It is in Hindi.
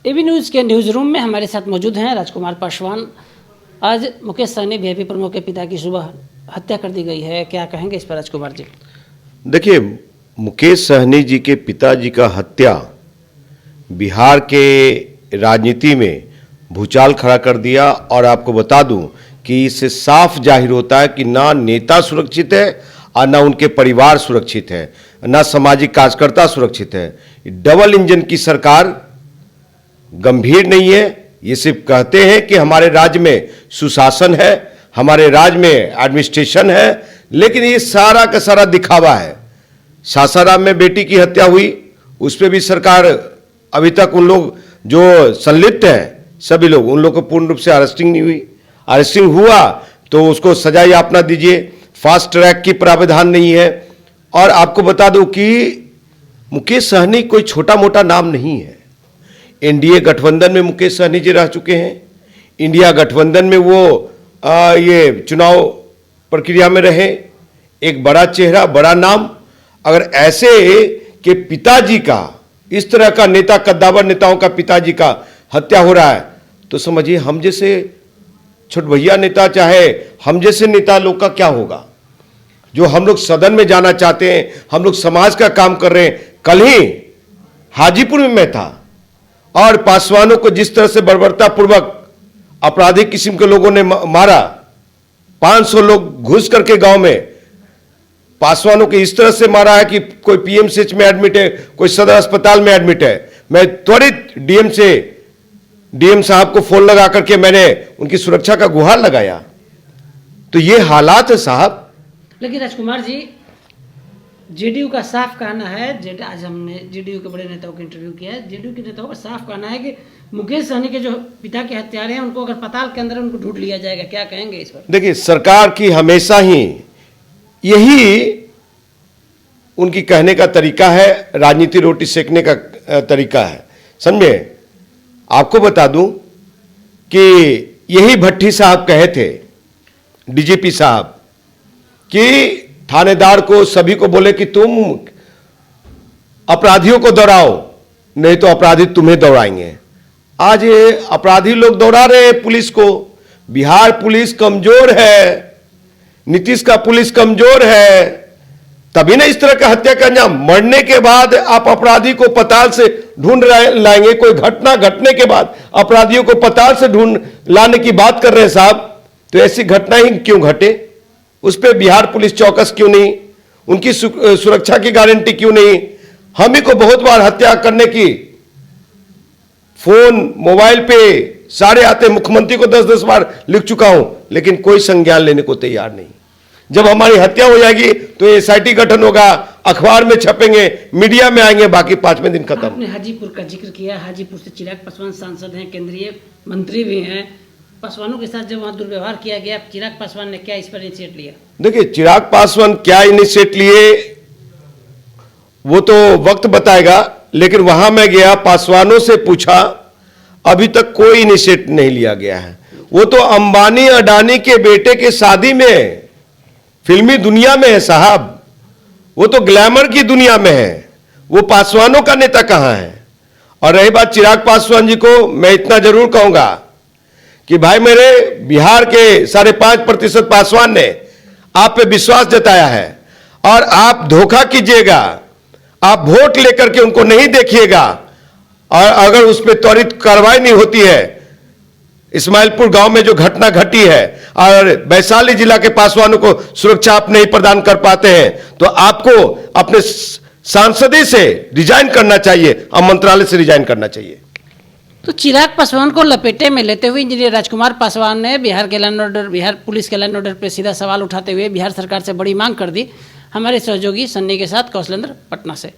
एबी न्यूज़ के न्यूज़ रूम में हमारे साथ मौजूद हैं राजकुमार पासवान। आज मुकेश सहनी वीआईपी प्रमुख के पिता की सुबह हत्या कर दी गई है, क्या कहेंगे इस पर राजकुमार जी? देखिए, मुकेश सहनी जी के पिताजी का हत्या बिहार के राजनीति में भूचाल खड़ा कर दिया। और आपको बता दूं कि इससे साफ जाहिर होता है कि ना नेता सुरक्षित है और ना उनके परिवार सुरक्षित है, ना सामाजिक कार्यकर्ता सुरक्षित है। डबल इंजन की सरकार गंभीर नहीं है। ये सिर्फ कहते हैं कि हमारे राज्य में सुशासन है, हमारे राज्य में एडमिनिस्ट्रेशन है, लेकिन ये सारा का सारा दिखावा है। सासाराम में बेटी की हत्या हुई, उस पर भी सरकार अभी तक उन लोग जो संलिप्त हैं सभी लोग, उन लोग को पूर्ण रूप से अरेस्टिंग नहीं हुई। अरेस्टिंग हुआ तो उसको सजा यापना दीजिए, फास्ट ट्रैक की प्रावधान नहीं है। और आपको बता दूं कि मुकेश सहनी कोई छोटा मोटा नाम नहीं है। एनडीए गठबंधन में मुकेश सहनी जी रह चुके हैं। इंडिया गठबंधन में वो ये चुनाव प्रक्रिया में रहे, एक बड़ा चेहरा, बड़ा नाम। अगर ऐसे के पिताजी का, इस तरह का नेता, कद्दावर नेताओं का पिताजी का हत्या हो रहा है, तो समझिए हम जैसे छोट भैया नेता, चाहे हम जैसे नेता लोग का क्या होगा। जो हम लोग सदन में जाना चाहते हैं, हम लोग समाज का काम कर रहे हैं। कल ही हाजीपुर में मैं था और पासवानों को जिस तरह से बर्बरतापूर्वक आपराधिक किस्म के लोगों ने मारा, 500 लोग घुस करके गांव में पासवानों को इस तरह से मारा है कि कोई पीएमसीएच में एडमिट है, कोई सदर अस्पताल में एडमिट है। मैं त्वरित डीएम साहब को फोन लगा करके मैंने उनकी सुरक्षा का गुहार लगाया। तो ये हालात है साहब। लेकिन राजकुमार जी, जेडीयू का साफ कहना है, आज हमने जेडीयू के बड़े नेताओं को इंटरव्यू किया है, जेडीयू के नेताओं का साफ कहना है कि मुकेश सहनी के जो पिता के हत्यारे हैं उनको अगर पताल के अंदर उनको ढूंढ लिया जाएगा, क्या कहेंगे इस पर? देखिए, सरकार की हमेशा ही यही उनकी कहने का तरीका है, राजनीति रोटी सेकने का तरीका है, समझे। आपको बता दूं कि यही भट्टी साहब कहे थे, डीजीपी साहब, कि थानेदार को, सभी को बोले कि तुम अपराधियों को दौड़ाओ, नहीं तो अपराधी तुम्हें दौड़ाएंगे। आज ये अपराधी लोग दौड़ा रहे हैं पुलिस को। बिहार पुलिस कमजोर है, नीतीश का पुलिस कमजोर है, तभी ना इस तरह का हत्या का अंजाम। मरने के बाद आप अपराधी को पताल से ढूंढ लाएंगे। कोई घटना घटने के बाद अपराधियों को पताल से ढूंढ लाने की बात कर रहे हैं साहब। तो ऐसी घटना ही क्यों घटे, उस पर बिहार पुलिस चौकस क्यों नहीं, उनकी सुरक्षा की गारंटी क्यों नहीं? हम ही को बहुत बार हत्या करने की फोन, मोबाइल पे सारे आते, मुख्यमंत्री को 10-10 बार लिख चुका हूं, लेकिन कोई संज्ञान लेने को तैयार नहीं। जब हमारी हत्या हो जाएगी तो एसआईटी गठन होगा, अखबार में छपेंगे, मीडिया में आएंगे, बाकी 5वें दिन खत्म। आपने हाजीपुर का जिक्र किया, हाजीपुर से चिराग पासवान सांसद हैं, केंद्रीय मंत्री भी हैं। पासवानों के साथ जब वहां दुर्व्यवहार किया गया, चिराग पासवान ने क्या इस पर इनिशिएट लिया? देखिए, चिराग पासवान क्या इनिशिएट लिए वो तो वक्त बताएगा, लेकिन वहां मैं गया, पासवानों से पूछा, अभी तक कोई इनिशिएट नहीं लिया गया है। वो तो अंबानी अडानी के बेटे के शादी में, फिल्मी दुनिया में है साहब, वो तो ग्लैमर की दुनिया में है। वो पासवानों का नेता कहां है? और रही बात चिराग पासवान जी को, मैं इतना जरूर कहूंगा कि भाई, मेरे बिहार के 5.5% पासवान ने आप पे विश्वास जताया है और आप धोखा कीजिएगा, आप वोट लेकर के उनको नहीं देखिएगा। और अगर उस पर त्वरित कार्रवाई नहीं होती है, इस्माइलपुर गांव में जो घटना घटी है और वैशाली जिला के पासवानों को सुरक्षा आप नहीं प्रदान कर पाते हैं, तो आपको अपने सांसदी से रिजाइन करना चाहिए और मंत्रालय से रिजाइन करना चाहिए। तो चिराग पासवान को लपेटे में लेते हुए इंजीनियर राजकुमार पासवान ने बिहार पुलिस के लैंड ऑर्डर पर सीधा सवाल उठाते हुए बिहार सरकार से बड़ी मांग कर दी। हमारे सहयोगी सन्नी के साथ कौशलेंद्र, पटना से।